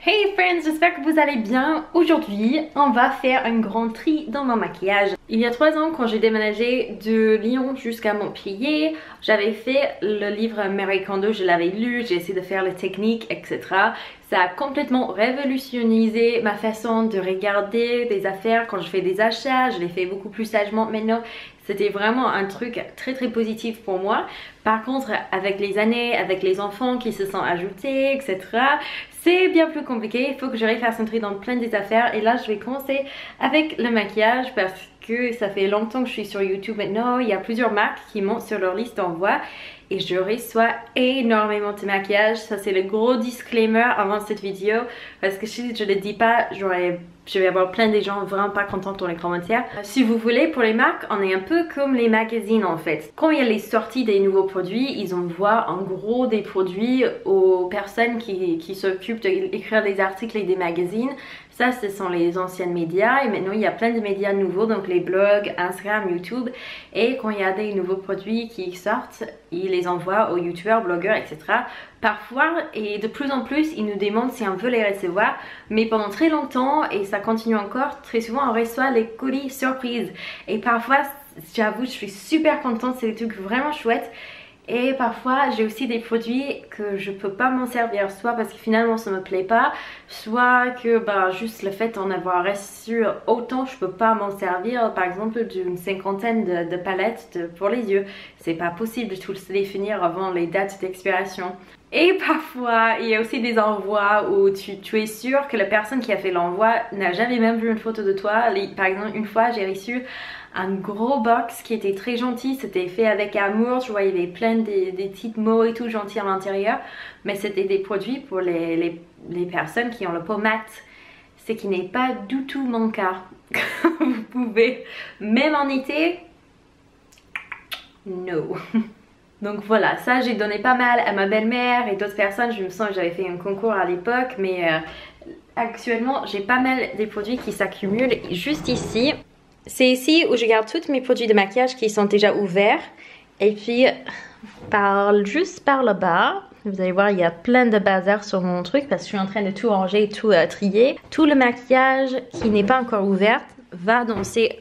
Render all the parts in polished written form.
Hey friends, j'espère que vous allez bien. Aujourd'hui, on va faire un grand tri dans mon maquillage. Il y a 3 ans, quand j'ai déménagé de Lyon jusqu'à Montpellier, j'avais fait le livre Marie Kondo, je l'avais lu, j'ai essayé de faire les techniques, etc. Ça a complètement révolutionnisé ma façon de regarder des affaires quand je fais des achats, je les fais beaucoup plus sagement maintenant. C'était vraiment un truc très positif pour moi. Par contre, avec les années, avec les enfants qui se sont ajoutés, etc., c'est bien plus compliqué. Il faut que je fasse un tri dans plein des affaires. Et là, je vais commencer avec le maquillage parce que ça fait longtemps que je suis sur YouTube maintenant. Il y a plusieurs marques qui montent sur leur liste d'envoi. Et je reçois énormément de maquillage. Ça, c'est le gros disclaimer avant cette vidéo. Parce que si je ne le dis pas, je vais avoir plein de gens vraiment pas contents dans les commentaires. Si vous voulez, pour les marques, on est un peu comme les magazines en fait. Quand il y a les sorties des nouveaux produits, ils envoient en gros des produits aux personnes qui s'occupent d'écrire des articles et des magazines. Ça, ce sont les anciennes médias et maintenant il y a plein de médias nouveaux, donc les blogs, Instagram, YouTube. Et quand il y a des nouveaux produits qui sortent, ils les envoient aux youtubeurs, blogueurs, etc. Parfois et de plus en plus, ils nous demandent si on veut les recevoir. Mais pendant très longtemps, et ça continue encore, très souvent on reçoit les colis surprises. Et parfois, j'avoue, je suis super contente, c'est des trucs vraiment chouettes. Et parfois j'ai aussi des produits que je peux pas m'en servir, soit parce que finalement ça me plaît pas, soit que juste le fait d'en avoir reçu autant, je peux pas m'en servir. Par exemple d'une 50aine de palettes pour les yeux, c'est pas possible de tous les finir avant les dates d'expiration. Et parfois il y a aussi des envois où tu es sûr que la personne qui a fait l'envoi n'a jamais même vu une photo de toi. Par exemple, une fois j'ai reçu un gros box qui était très gentil, c'était fait avec amour, je vois il y avait plein des petites mots et tout gentils à l'intérieur, mais c'était des produits pour les personnes qui ont le peau mat, ce qui n'est pas du tout mon cas. Vous pouvez, même en été, no. Donc voilà, ça j'ai donné pas mal à ma belle-mère et d'autres personnes. Je me sens que j'avais fait un concours à l'époque, mais actuellement j'ai pas mal des produits qui s'accumulent juste ici. C'est ici où je garde tous mes produits de maquillage qui sont déjà ouverts. Et puis juste par le bas, vous allez voir, il y a plein de bazar sur mon truc parce que je suis en train de tout ranger et tout trier. Tout le maquillage qui n'est pas encore ouvert va dans ces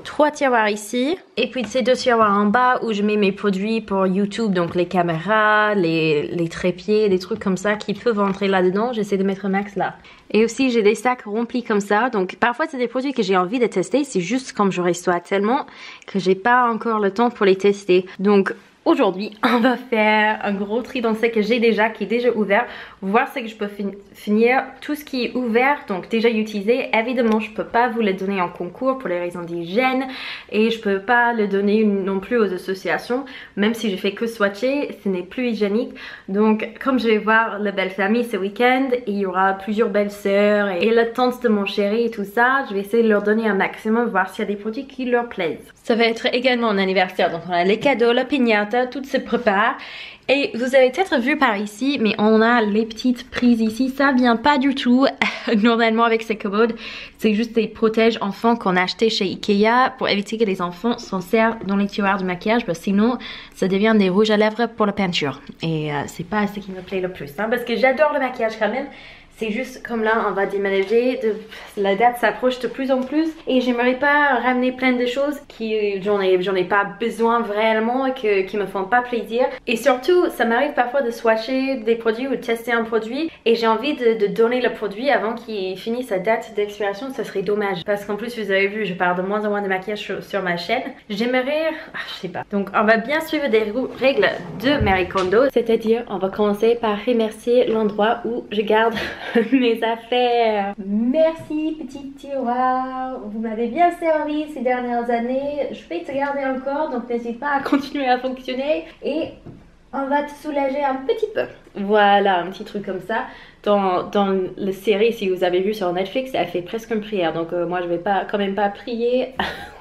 3 tiroirs ici, et puis ces 2 tiroirs en bas où je mets mes produits pour YouTube, donc les caméras, les trépieds, des trucs comme ça qui peuvent entrer là-dedans. J'essaie de mettre un max là. Et aussi j'ai des sacs remplis comme ça, donc parfois c'est des produits que j'ai envie de tester, c'est juste comme je reçois tellement que j'ai pas encore le temps pour les tester. Donc aujourd'hui, on va faire un gros tri dans ce que j'ai déjà, qui est déjà ouvert, voir ce que je peux finir, tout ce qui est ouvert, donc déjà utilisé. Évidemment, je peux pas vous le donner en concours pour les raisons d'hygiène et je peux pas le donner non plus aux associations, même si je fais que swatcher, ce n'est plus hygiénique. Donc, comme je vais voir la belle famille ce week-end, il y aura plusieurs belles sœurs et la tante de mon chéri et tout ça, je vais essayer de leur donner un maximum, voir s'il y a des produits qui leur plaisent. Ça va être également un anniversaire, donc on a les cadeaux, la piñata, tout se prépare. Et vous avez peut-être vu par ici, mais on a les petites prises ici, ça vient pas du tout normalement avec ces commodes. C'est juste des protèges enfants qu'on a acheté chez Ikea pour éviter que les enfants s'en servent dans les tiroirs de maquillage, parce que sinon ça devient des rouges à lèvres pour la peinture. Et c'est pas ce qui me plaît le plus, hein, parce que j'adore le maquillage quand même. C'est juste comme là on va déménager, la date s'approche de plus en plus et j'aimerais pas ramener plein de choses qui j'en ai pas besoin vraiment et qui me font pas plaisir. Et surtout ça m'arrive parfois de swatcher des produits ou de tester un produit et j'ai envie de donner le produit avant qu'il finisse sa date d'expiration. Ça serait dommage parce qu'en plus vous avez vu, je parle de moins en moins de maquillage sur ma chaîne. J'aimerais, je sais pas. Donc on va bien suivre des règles de Marie Kondo, c'est-à-dire on va commencer par remercier l'endroit où je garde mes affaires. Merci petit tiroir, vous m'avez bien servi ces dernières années, je vais te garder encore, donc n'hésite pas à continuer à fonctionner et on va te soulager un petit peu. Voilà, un petit truc comme ça. Dans la série, si vous avez vu sur Netflix, elle fait presque une prière. Donc moi je vais quand même pas prier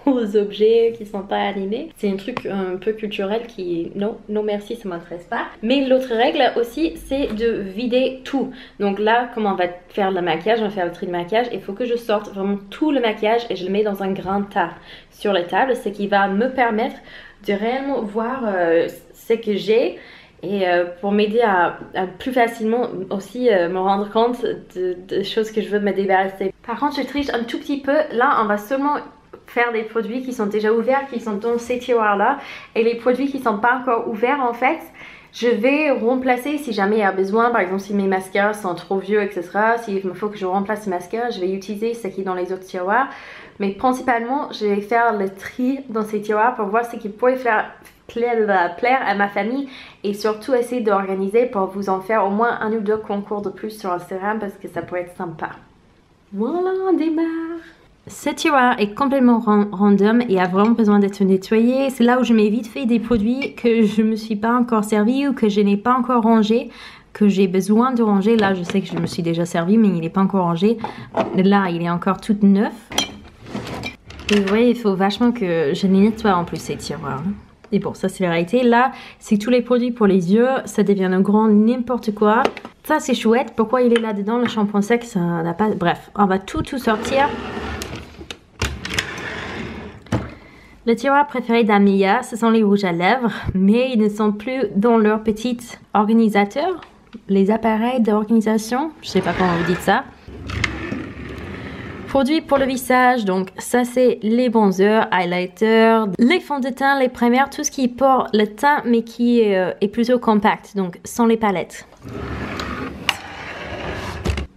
aux objets qui sont pas animés. C'est un truc un peu culturel qui, non merci, ça m'intéresse pas. Mais l'autre règle aussi, c'est de vider tout. Donc là, comme on va faire le maquillage, on va faire le tri de maquillage, il faut que je sorte vraiment tout le maquillage et je le mets dans un grand tas sur la table, ce qui va me permettre de réellement voir ce que j'ai et pour m'aider à plus facilement aussi me rendre compte de choses que je veux me débarrasser. Par contre je triche un tout petit peu, là on va seulement faire des produits qui sont déjà ouverts, qui sont dans ces tiroirs là, et les produits qui sont pas encore ouverts en fait, je vais remplacer si jamais il y a besoin. Par exemple si mes mascaras sont trop vieux etc, s'il me faut que je remplace les mascaras, je vais utiliser ce qui est dans les autres tiroirs. Mais principalement je vais faire le tri dans ces tiroirs pour voir ce qui pourrait plaire à ma famille, et surtout essayer d'organiser pour vous en faire au moins 1 ou 2 concours de plus sur Instagram parce que ça pourrait être sympa. Voilà, on démarre. Ce tiroir est complètement random et a vraiment besoin d'être nettoyé. C'est là où je mets vite fait des produits que je me suis pas encore servi ou que je n'ai pas encore rangé, que j'ai besoin de ranger. Là je sais que je me suis déjà servi mais il n'est pas encore rangé. Là il est encore tout neuf. Et vous voyez, il faut vachement que je les nettoie en plus ces tiroirs. Et bon, ça c'est la réalité. Là, c'est tous les produits pour les yeux. Ça devient un grand n'importe quoi. Ça c'est chouette. Pourquoi il est là dedans? Le shampoing sec, ça n'a pas... Bref, on va tout sortir. Le tiroir préféré d'Amiya, ce sont les rouges à lèvres. Mais ils ne sont plus dans leur petit organisateur. Les appareils d'organisation. Je sais pas comment vous dites ça. Produits pour le visage, donc ça c'est les bronzers, highlighters, les fonds de teint, les primers, tout ce qui est pour le teint mais qui est plutôt compact, donc sans les palettes.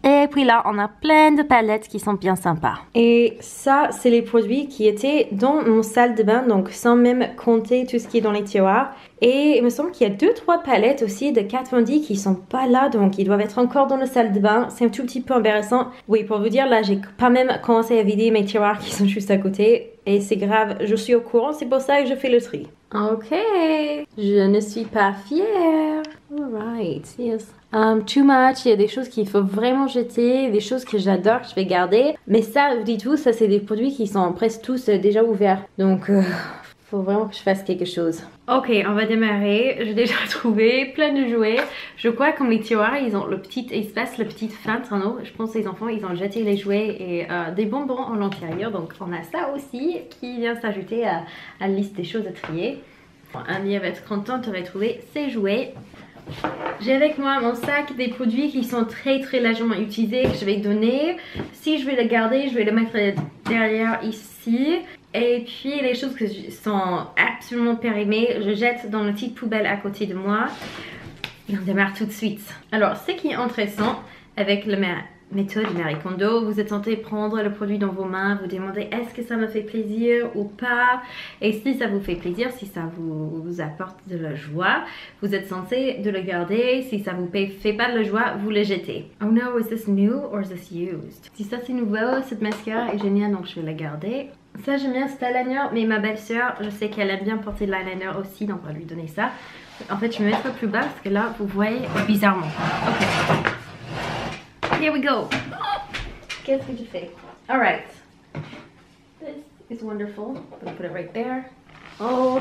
Et puis là, on a plein de palettes qui sont bien sympas. Et ça, c'est les produits qui étaient dans mon salle de bain, donc sans même compter tout ce qui est dans les tiroirs. Et il me semble qu'il y a 2-3 palettes aussi de Kat Von D qui sont pas là, donc ils doivent être encore dans la salle de bain. C'est un tout petit peu embarrassant. Oui, pour vous dire, là, j'ai pas même commencé à vider mes tiroirs qui sont juste à côté. Et c'est grave, je suis au courant, c'est pour ça que je fais le tri. Ok, je ne suis pas fière. Alright, yes. Too much, il y a des choses qu'il faut vraiment jeter, des choses que j'adore, que je vais garder. Mais ça, dites-vous, ça c'est des produits qui sont presque tous déjà ouverts. Donc, faut vraiment que je fasse quelque chose. Ok, on va démarrer. J'ai déjà trouvé plein de jouets. Je crois que comme les tiroirs, ils ont le petit espace, le petit fente en haut. Je pense que les enfants, ils ont jeté les jouets et des bonbons à l'intérieur. Donc, on a ça aussi qui vient s'ajouter à la liste des choses à trier. Annie va être contente de retrouver ses jouets. J'ai avec moi mon sac des produits qui sont très largement utilisés, que je vais donner. Si je vais le garder, je vais le mettre derrière ici. Et puis les choses qui sont absolument périmées, je jette dans la petite poubelle à côté de moi. Et on démarre tout de suite. Alors ce qui est intéressant avec la méthode Marie Kondo, vous êtes censé prendre le produit dans vos mains, vous demandez est-ce que ça me fait plaisir ou pas, et si ça vous fait plaisir, si ça vous apporte de la joie, vous êtes censé de le garder. Si ça vous fait pas de la joie, vous le jetez. Oh no, is this new or is this used? Si ça c'est nouveau, cette mascara est géniale, donc je vais la garder. Ça j'aime bien cet eyeliner, mais ma belle-sœur, je sais qu'elle aime bien porter de l'eyeliner aussi, donc on va lui donner ça. En fait je vais mettre plus bas parce que là vous voyez bizarrement. Ok. Here we go. Qu'est-ce que tu fais? Alright. This is wonderful. I'm gonna put it right there. Oh,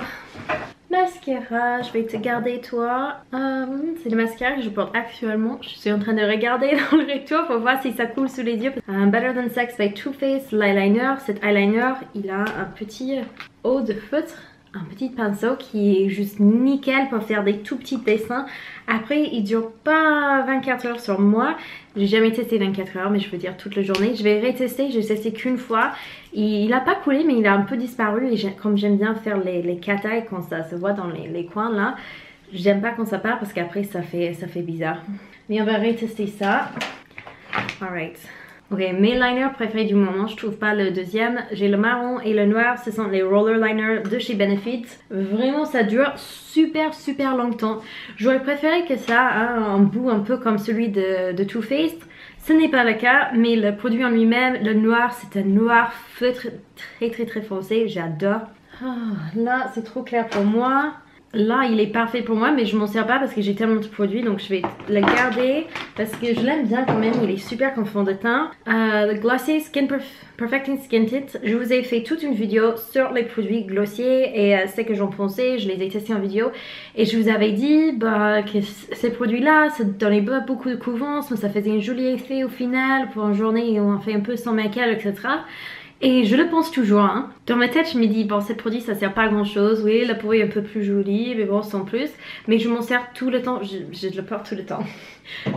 mascara. Je vais te garder toi. C'est le mascara que je porte actuellement. Je suis en train de regarder dans le recto pour voir si ça coule sous les yeux. Better Than Sex by Too Faced l'eyeliner. Cet eyeliner, il a un petit haut de feutre. Un petit pinceau qui est juste nickel pour faire des tout petits dessins. Après il dure pas 24 heures sur moi. J'ai jamais testé 24 heures mais je veux dire toute la journée. Je vais retester, j'ai testé qu'une fois. Il a pas coulé mais il a un peu disparu. Et comme j'aime bien faire les katai quand ça se voit dans les coins là, j'aime pas quand ça part parce qu'après ça fait bizarre. Mais on va retester ça. Alright. Ok, mes liners préférés du moment, je trouve pas le deuxième. J'ai le marron et le noir, ce sont les roller liners de chez Benefit. Vraiment ça dure super longtemps. J'aurais préféré que ça ait un bout un peu comme celui de Too Faced. Ce n'est pas le cas, mais le produit en lui-même, le noir, c'est un noir feutre très foncé, j'adore. Là c'est trop clair pour moi. Là il est parfait pour moi mais je m'en sers pas parce que j'ai tellement de produits, donc je vais le garder parce que je l'aime bien quand même. Il est super comme fond de teint. Le Glossier Skin Perfecting Skin Tint, je vous ai fait toute une vidéo sur les produits glossiers et ce que j'en pensais. Je les ai testés en vidéo et je vous avais dit que ces produits là ça donnait pas beaucoup de couvrance mais ça faisait un joli effet au final pour une journée où on fait un peu sans make-up etc. Et je le pense toujours, hein. Dans ma tête je me dis bon ce produit ça sert pas à grand chose, oui la peau est un peu plus jolie mais bon sans plus. Mais je m'en sers tout le temps, je le porte tout le temps.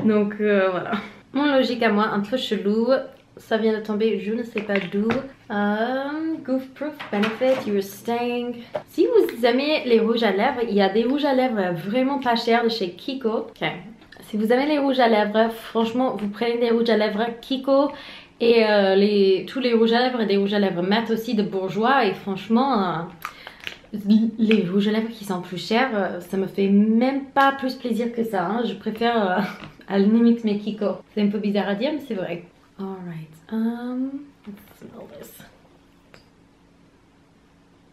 Donc voilà. Mon logique à moi un peu chelou, ça vient de tomber je ne sais pas d'où. Goof Proof Benefit, You're Staying. Si vous aimez les rouges à lèvres, il y a des rouges à lèvres vraiment pas chers de chez Kiko. Ok. Si vous aimez les rouges à lèvres, franchement vous prenez des rouges à lèvres Kiko. Et tous les rouges à lèvres et des rouges à lèvres mat aussi de Bourjois. Et franchement, les rouges à lèvres qui sont plus chers, ça me fait même pas plus plaisir que ça. Hein. Je préfère à la limite mes Kiko. C'est un peu bizarre à dire, mais c'est vrai. Alright. Let's smell this.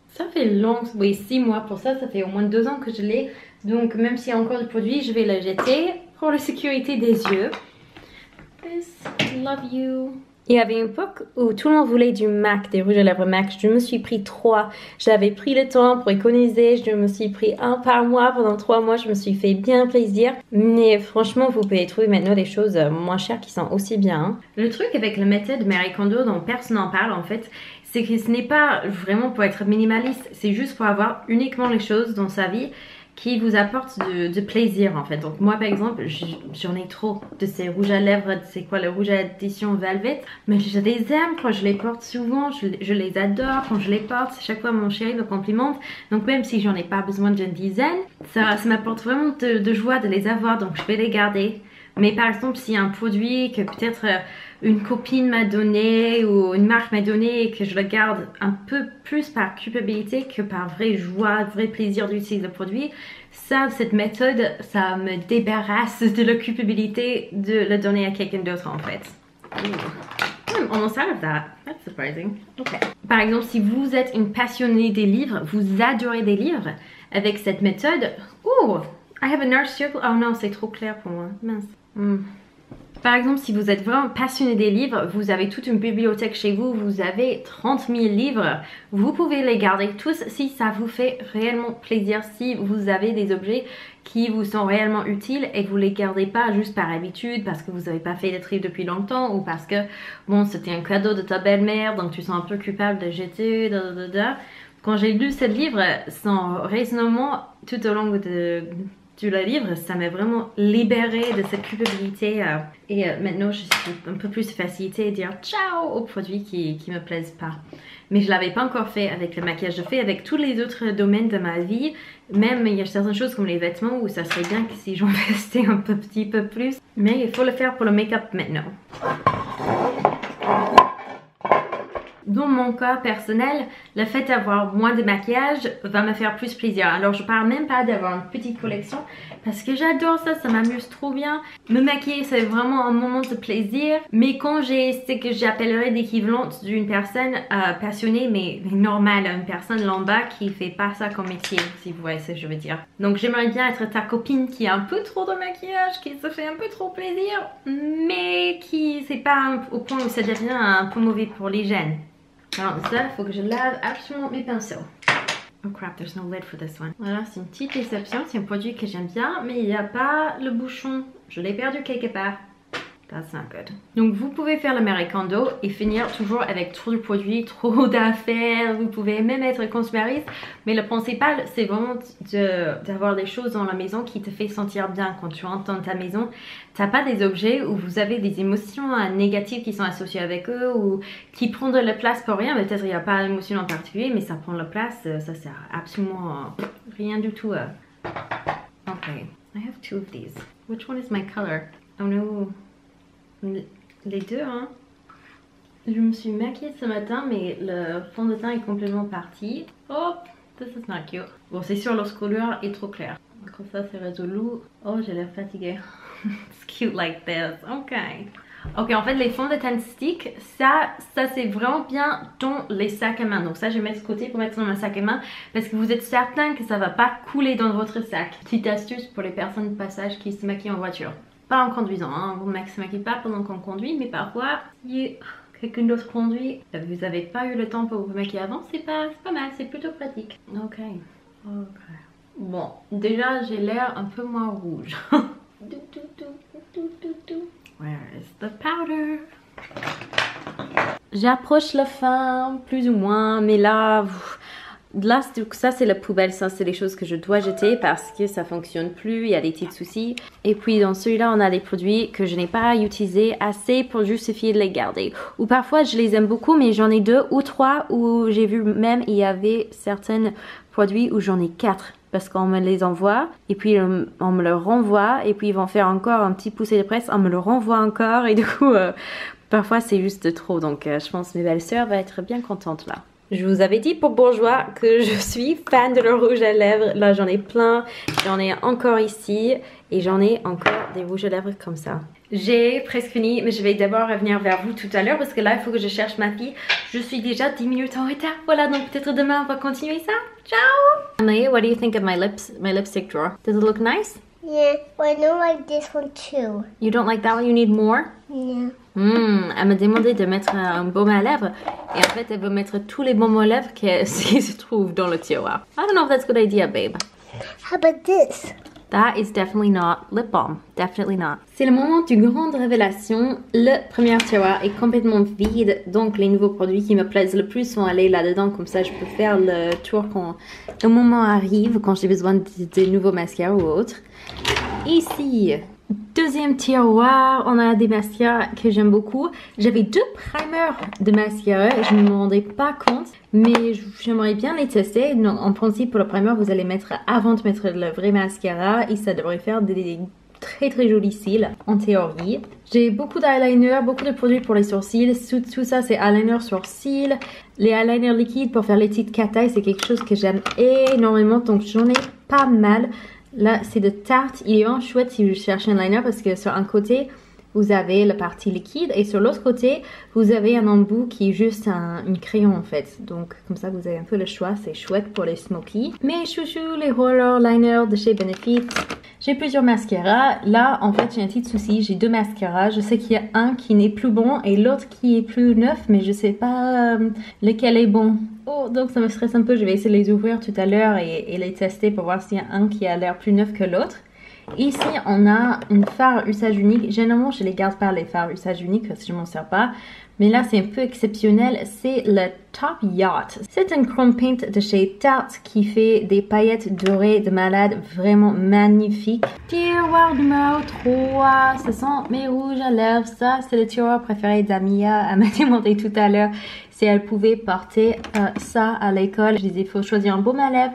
Ça fait long, oui 6 mois pour ça. Ça fait au moins 2 ans que je l'ai. Donc même s'il y a encore du produit, je vais le jeter pour la sécurité des yeux. This, love you. Il y avait une époque où tout le monde voulait du MAC, des rouges à lèvres MAC. Je me suis pris 3. J'avais pris le temps pour économiser. Je me suis pris 1 par mois pendant 3 mois. Je me suis fait bien plaisir. Mais franchement, vous pouvez trouver maintenant des choses moins chères qui sont aussi bien. Le truc avec la méthode Marie Kondo dont personne n'en parle en fait, c'est que ce n'est pas vraiment pour être minimaliste. C'est juste pour avoir uniquement les choses dans sa vie qui vous apporte de plaisir en fait. Donc moi par exemple j'en ai trop de ces rouges à lèvres, c'est quoi le rouge à édition Velvet, mais je les aime quand je les porte souvent, je les adore quand je les porte, chaque fois mon chéri me complimente, donc même si j'en ai pas besoin d'une dizaine, ça m'apporte vraiment de joie de les avoir, donc je vais les garder. Mais par exemple s'il y a un produit que peut-être une copine m'a donné ou une marque m'a donné et que je le garde un peu plus par culpabilité que par vraie joie, vrai plaisir d'utiliser le produit, ça, cette méthode, ça me débarrasse de la culpabilité de le donner à quelqu'un d'autre en fait. Almost out of that. That's surprising. Okay. Par exemple, si vous êtes une passionnée des livres, vous adorez des livres, avec cette méthode, oh, I have a nurse circle. Oh non, c'est trop clair pour moi. Mince. Par exemple, si vous êtes vraiment passionné des livres, vous avez toute une bibliothèque chez vous, vous avez 30 000 livres, vous pouvez les garder tous si ça vous fait réellement plaisir, si vous avez des objets qui vous sont réellement utiles et vous les gardez pas juste par habitude parce que vous n'avez pas fait de tri depuis longtemps ou parce que bon c'était un cadeau de ta belle-mère donc tu sens un peu coupable de jeter. Quand j'ai lu ce livre, son raisonnement tout au long de le livre, ça m'a vraiment libérée de cette culpabilité et maintenant je suis un peu plus facilité à dire ciao aux produits qui me plaisent pas. Mais je l'avais pas encore fait avec le maquillage, je fais avec tous les autres domaines de ma vie, même il y a certaines choses comme les vêtements où ça serait bien que si j'en investais un petit peu plus, mais il faut le faire pour le make-up maintenant. Dans mon cas personnel, le fait d'avoir moins de maquillage va me faire plus plaisir. Alors je parle même pas d'avoir une petite collection parce que j'adore ça, ça m'amuse trop bien. Me maquiller c'est vraiment un moment de plaisir. Mais quand j'ai ce que j'appellerais l'équivalente d'une personne passionnée mais normale, une personne lambda qui fait pas ça comme métier, si vous voyez ce que je veux dire. Donc j'aimerais bien être ta copine qui a un peu trop de maquillage, qui se fait un peu trop plaisir, mais qui c'est pas au point où ça devient un peu mauvais pour l'hygiène. Alors ça, il faut que je lave absolument mes pinceaux. Oh crap, there's no lid for this one. Voilà, c'est une petite déception, c'est un produit que j'aime bien, mais il n'y a pas le bouchon. Je l'ai perdu quelque part. That's not good. Donc vous pouvez faire le Marie Kondo et finir toujours avec trop de produits, trop d'affaires. Vous pouvez même être consumériste, mais le principal c'est vraiment d'avoir des choses dans la maison qui te fait sentir bien quand tu rentres dans ta maison. T'as pas des objets où vous avez des émotions négatives qui sont associées avec eux ou qui prennent de la place pour rien. Peut-être il n'y a pas d'émotion en particulier, mais ça prend la place. Ça sert absolument rien du tout. Ok, I have 2 of these. Which one is my color? Oh no. Les deux, hein. Je me suis maquillée ce matin, mais le fond de teint est complètement parti. Oh, this is not cute. Bon, c'est sûr, leur couleur est trop claire. Comme ça, c'est résolu. Oh, j'ai l'air fatiguée. It's cute like this. Ok. Ok, en fait, les fonds de teint stick, ça c'est vraiment bien dans les sacs à main. Donc ça, je vais mettre de côté pour mettre dans mon sac à main parce que vous êtes certain que ça va pas couler dans votre sac. Petite astuce pour les personnes de passage qui se maquillent en voiture. Pas en conduisant, hein. Vous ne se maquillez pas pendant qu'on conduit, mais parfois, si quelqu'un d'autre conduit, vous n'avez pas eu le temps pour vous maquiller avant, c'est pas mal, c'est plutôt pratique. Ok. Bon, déjà j'ai l'air un peu moins rouge. Where is the powder? j'approche la fin, plus ou moins, mais là, ça c'est la poubelle, ça c'est les choses que je dois jeter parce que ça fonctionne plus, il y a des petits soucis. Et puis dans celui-là, on a des produits que je n'ai pas utilisés assez pour justifier de les garder. Ou parfois je les aime beaucoup, mais j'en ai 2 ou 3 où j'ai vu même il y avait certains produits où j'en ai 4. Parce qu'on me les envoie et puis on me le renvoie et puis ils vont faire encore un petit poussé de presse, on me le renvoie encore et du coup parfois c'est juste trop. Donc je pense que mes belles-sœurs vont être bien contentes là. Je vous avais dit pour Bourjois que je suis fan de leur rouge à lèvres. Là j'en ai plein, j'en ai encore ici et j'en ai encore des rouges à lèvres comme ça. J'ai presque fini, mais je vais d'abord revenir vers vous tout à l'heure parce que là il faut que je cherche ma fille. Je suis déjà 10 minutes en retard. Voilà, donc peut-être demain on va continuer ça. Ciao! Emily, what do you think of my lipstick drawer? Does it look nice? Yeah, but I don't like this one too. You don't like that one? You need more? Yeah. Elle m'a demandé de mettre un baume à lèvres et en fait elle veut mettre tous les baumes à lèvres qui se trouvent dans le tiroir. I don't know if that's a good idea, babe. How about this? That is definitely not lip balm. Definitely not. C'est le moment d'une grande révélation. Le premier tiroir est complètement vide. Donc les nouveaux produits qui me plaisent le plus vont aller là-dedans. Comme ça je peux faire le tour quand le moment arrive. Quand j'ai besoin de nouveaux mascaras ou autres. Ici, deuxième tiroir, on a des mascaras que j'aime beaucoup. J'avais 2 primers de mascara, je ne me rendais pas compte, mais j'aimerais bien les tester. Donc, en principe, pour le primer, vous allez mettre avant de mettre le vrai mascara et ça devrait faire des très très jolis cils en théorie. J'ai beaucoup d'eyeliner, beaucoup de produits pour les sourcils. Tout ça c'est eyeliner sur cils. Les eyeliners liquides pour faire les petites cat-eyes, c'est quelque chose que j'aime énormément, donc j'en ai pas mal. Là, c'est de Tarte. Il est vraiment chouette si vous cherchez un liner parce que sur un côté, vous avez la partie liquide et sur l'autre côté, vous avez un embout qui est juste une crayon en fait. Donc, comme ça, vous avez un peu le choix. C'est chouette pour les smoky. Mes chouchous, les roller liners de chez Benefit. J'ai plusieurs mascaras. Là, en fait, j'ai un petit souci. J'ai 2 mascaras. Je sais qu'il y a un qui n'est plus bon et l'autre qui est plus neuf, mais je sais pas lequel est bon. Oh, donc ça me stresse un peu. Je vais essayer de les ouvrir tout à l'heure et les tester pour voir s'il y a un qui a l'air plus neuf que l'autre. Ici, on a une fard usage unique. Généralement, je les garde pas les fards usage unique parce que je m'en sers pas. Mais là, c'est un peu exceptionnel. C'est le Top Yacht. C'est un chrome paint de chez Tarte qui fait des paillettes dorées de malade vraiment magnifiques. Tiroir numéro 3. Ce sont mes rouges à lèvres. Ça, c'est le tiroir préféré d'Amia. Elle m'a demandé tout à l'heure si elle pouvait porter ça à l'école. Je disais, il faut choisir un baume à lèvres.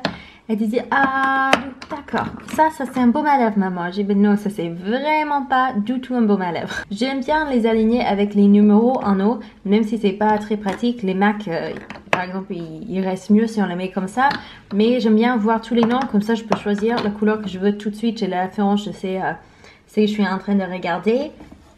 Elle disait, ah, d'accord, ça c'est un baume à lèvres, maman. J'ai dit, non, ça c'est vraiment pas du tout un baume à lèvres. J'aime bien les aligner avec les numéros en haut, même si c'est pas très pratique. Les MAC, par exemple, il reste mieux si on les met comme ça. Mais j'aime bien voir tous les noms, comme ça je peux choisir la couleur que je veux tout de suite. J'ai la référence, je sais ce que je suis en train de regarder.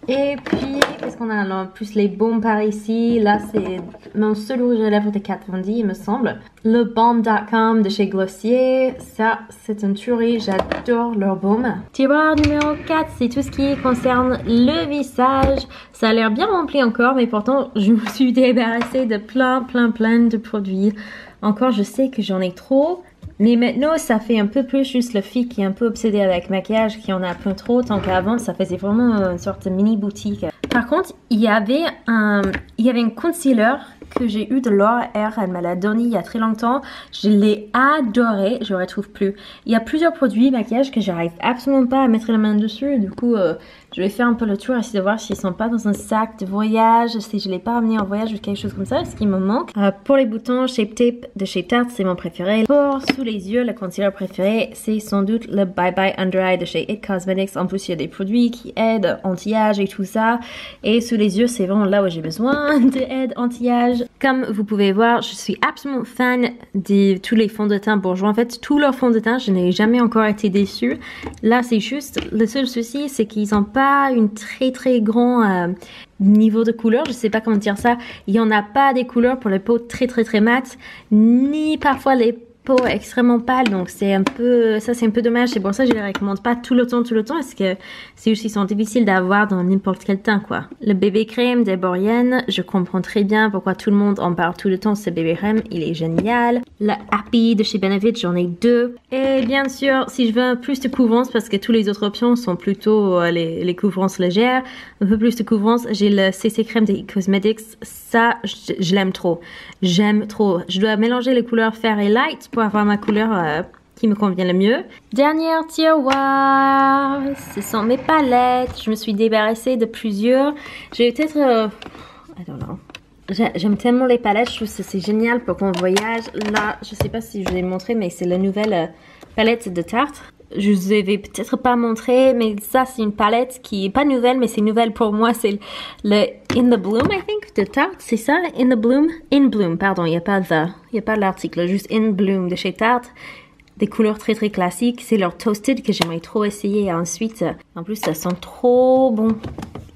Et puis, qu'est-ce qu'on a là? Plus les baumes par ici. Là, c'est mon seul rouge à lèvres de Kat Von D, il me semble. Le Balm.com de chez Glossier. Ça, c'est une tuerie. J'adore leur baume. Tiroir numéro 4, c'est tout ce qui concerne le visage. Ça a l'air bien rempli encore, mais pourtant, je me suis débarrassée de plein de produits. Encore, je sais que j'en ai trop. Mais maintenant, ça fait un peu plus juste le fille qui est un peu obsédée avec maquillage, qui en a plein trop, tant qu'avant, ça faisait vraiment une sorte de mini boutique. Par contre, il y avait un concealer que j'ai eu de Laura R. Elle me l'a donné il y a très longtemps. Je l'ai adoré, je le retrouve plus. Il y a plusieurs produits maquillage que j'arrive absolument pas à mettre la main dessus. Du coup, je vais faire un peu le tour, essayer de voir s'ils sont pas dans un sac de voyage, si je l'ai pas amené en voyage ou quelque chose comme ça, ce qui me manque. Pour les boutons, Shape Tape de chez Tarte, c'est mon préféré. Pour sous les yeux, le concealer préféré, c'est sans doute le Bye Bye Under Eye de chez It Cosmetics. En plus, il y a des produits qui aident anti-âge et tout ça. Et sous les yeux, c'est vraiment là où j'ai besoin d'aide anti-âge. Comme vous pouvez voir, je suis absolument fan de tous les fonds de teint Bourjois. En fait, tous leurs fonds de teint, je n'ai jamais encore été déçue. Là, c'est juste, le seul souci, c'est qu'ils n'ont pas une très grand niveau de couleur. Je sais pas comment dire ça. Il n'y en a pas des couleurs pour les peaux très mat, ni parfois les peau extrêmement pâle, donc c'est un peu, ça c'est un peu dommage. C'est pour ça que je les recommande pas tout le temps, parce que c'est juste qu'ils sont difficiles d'avoir dans n'importe quel teint, quoi. Le bébé crème d'Eborian, je comprends très bien pourquoi tout le monde en parle tout le temps. Ce bébé crème, il est génial. Le Happy de chez Benefit, j'en ai 2. Et bien sûr, si je veux plus de couvrance, parce que toutes les autres options sont plutôt les couvrances légères, un peu plus de couvrance, j'ai le CC crème des Cosmetics. Ça, je l'aime trop. J'aime trop. Je dois mélanger les couleurs Fair et Light pour avoir ma couleur qui me convient le mieux. Dernière tiroir, ce sont mes palettes. Je me suis débarrassée de plusieurs. J'ai peut-être... I don't know. J'aime tellement les palettes, je trouve que c'est génial pour qu'on voyage. Là, je sais pas si je vous ai montré, mais c'est la nouvelle palette de Tarte. Je vous avais peut-être pas montré, mais ça c'est une palette qui est pas nouvelle, mais c'est nouvelle pour moi. C'est le In the Bloom, I think, de Tarte. C'est ça, In the Bloom? In Bloom, pardon, il n'y a pas l'article, juste In Bloom de chez Tarte. Des couleurs très très classiques. C'est leur Toasted que j'aimerais trop essayer ensuite. En plus, ça sent trop bon.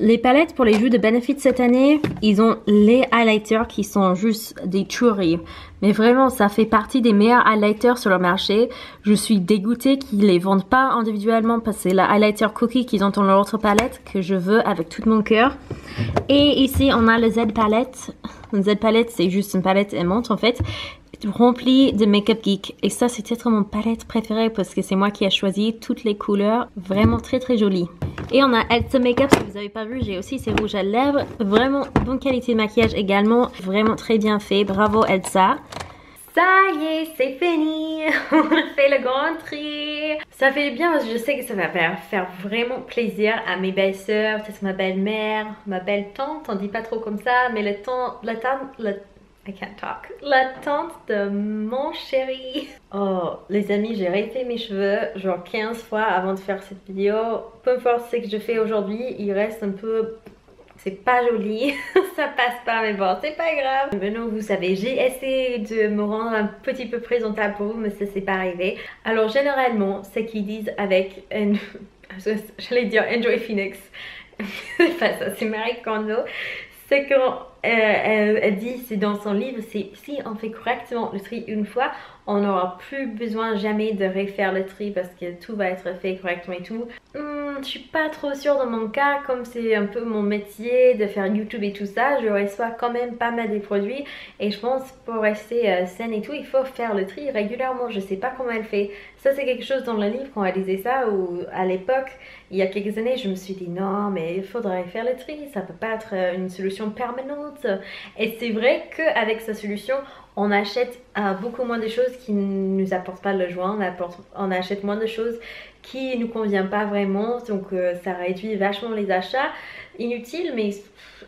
Les palettes pour les joues de Benefit cette année, ils ont les highlighters qui sont juste des tueries. Mais vraiment, ça fait partie des meilleurs highlighters sur le marché. Je suis dégoûtée qu'ils les vendent pas individuellement parce que c'est la highlighter cookie qu'ils ont dans leur autre palette que je veux avec tout mon cœur. Et ici, on a le Z palette. Le Z palette, c'est juste une palette aimante en fait, remplie de Makeup Geek. Et ça, c'est peut-être mon palette préférée parce que c'est moi qui ai choisi toutes les couleurs. Vraiment très très jolies. Et on a Elsa Makeup, si vous n'avez pas vu, j'ai aussi ces rouges à lèvres. Vraiment bonne qualité de maquillage également. Vraiment très bien fait. Bravo Elsa. Ça y est, c'est fini. On a fait le grand tri. Ça fait bien parce que je sais que ça va faire vraiment plaisir à mes belles-sœurs, peut-être ma belle-mère, ma belle-tante. On dit pas trop comme ça, mais I can't talk. La tante de mon chéri. Oh, les amis, j'ai refait mes cheveux genre 15 fois avant de faire cette vidéo. Peu importe ce que je fais aujourd'hui, il reste un peu... C'est pas joli, ça passe pas, mais bon, c'est pas grave. Maintenant, vous savez, j'ai essayé de me rendre un petit peu présentable pour vous, mais ça, c'est pas arrivé. Alors, généralement, ce qu'ils disent avec... J'allais dire Enjoy Phoenix. C'est pas ça, c'est Marie Kondo. C'est quand elle dit, c'est dans son livre, c'est si on fait correctement le tri une fois, on n'aura plus besoin jamais de refaire le tri parce que tout va être fait correctement et tout. Je suis pas trop sûre dans mon cas, comme c'est un peu mon métier de faire YouTube et tout ça, je reçois quand même pas mal des produits et je pense pour rester saine et tout, il faut faire le tri régulièrement. Je sais pas comment elle fait. Ça c'est quelque chose dans le livre quand elle disait ça, ou à l'époque, il y a quelques années, je me suis dit non mais il faudrait faire le tri, ça peut pas être une solution permanente. Et c'est vrai qu'avec sa solution, on achète beaucoup moins de choses qui ne nous apportent pas de joie, on achète moins de choses qui nous convient pas vraiment, donc ça réduit vachement les achats inutiles. Mais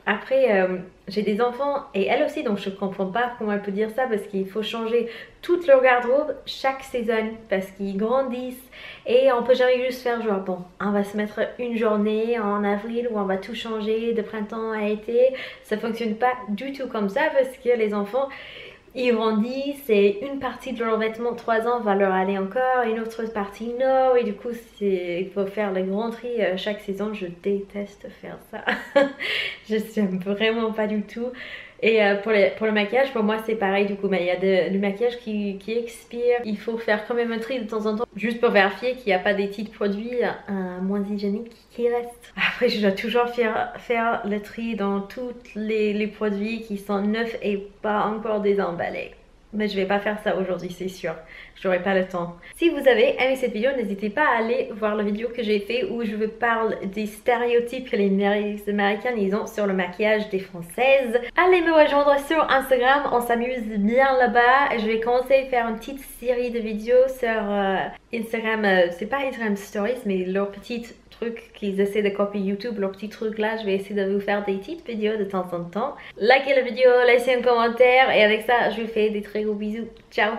après j'ai des enfants et elle aussi, donc je comprends pas comment elle peut dire ça parce qu'il faut changer toute leur garde-robe chaque saison parce qu'ils grandissent et on peut jamais juste faire genre bon on va se mettre une journée en avril où on va tout changer de printemps à été. Ça fonctionne pas du tout comme ça parce que les enfants ils grandissent et une partie de leur vêtement 3 ans va leur aller encore, une autre partie non, et du coup il faut faire le grand tri chaque saison. Je déteste faire ça. Je n'aime vraiment pas du tout. Et pour le maquillage, pour moi c'est pareil du coup, mais il y a du maquillage qui expire. Il faut faire quand même un tri de temps en temps, juste pour vérifier qu'il n'y a pas des petits produits moins hygiéniques qui restent. Après je dois toujours faire le tri dans tous les produits qui sont neufs et pas encore désemballés. Mais je vais pas faire ça aujourd'hui, c'est sûr. J'aurai pas le temps. Si vous avez aimé cette vidéo, n'hésitez pas à aller voir la vidéo que j'ai fait où je vous parle des stéréotypes que les Américains ils ont sur le maquillage des Françaises. Allez me rejoindre sur Instagram, on s'amuse bien là-bas. Je vais commencer à faire une petite série de vidéos sur Instagram. C'est pas Instagram Stories, mais leurs petites trucs qu'ils essaient de copier YouTube, leurs petits trucs là. Je vais essayer de vous faire des petites vidéos de temps en temps. Likez la vidéo, laissez un commentaire et avec ça je vous fais des très gros bisous. Ciao!